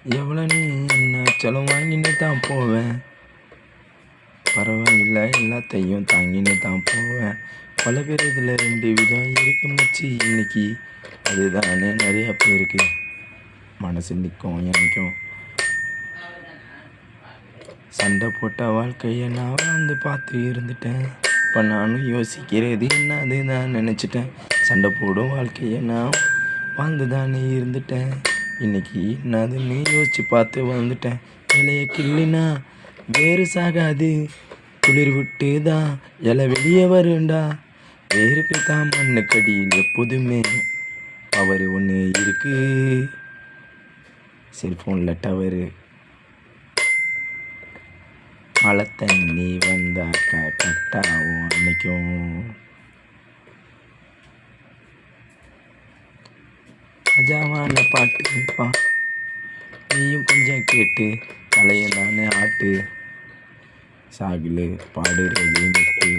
எவ்வளோ நீ என்னாச்சாலும் வாங்கின்னு தான் போவேன். பரவாயில்ல எல்லாத்தையும் தாங்கின்னு தான் போவேன். பல பேர் இதில் 2 விதம் இருக்கு மச்சி இன்னைக்கு. அதுதானே நிறைய பேருக்கு மனசு நிற்கும் எனக்கும். சண்டை போட்ட வாழ்க்கையை நான் வந்து பார்த்து இருந்துட்டேன். இப்போ நானும் யோசிக்கிறது என்னது நான் நினச்சிட்டேன். சண்டை போடும் வாழ்க்கையை நான் வாழ்ந்து தானே இருந்துட்டேன். இன்னைக்கு என்னதுன்னு யோசிச்சு பார்த்து வாழ்ந்துட்டேன். இலைய கிள்ளினா வேறு சாகாது, குளிர் விட்டு தான் இலை வெளியே வருண்டா. வேருக்கு தான் மண்ணுக்கடியில் எப்போதுமே பவர் ஒன்று இருக்கு. செல்ஃபோனில் டவரு. மழை தண்ணி வந்தாக்கா கட்டாகும் அன்னைக்கும். மஜாவான பாட்டுப்பா, நீயும் கொஞ்சம் கேட்டு தலையை தானே ஆட்டு. சாகில் பாடுறது நெட்டு.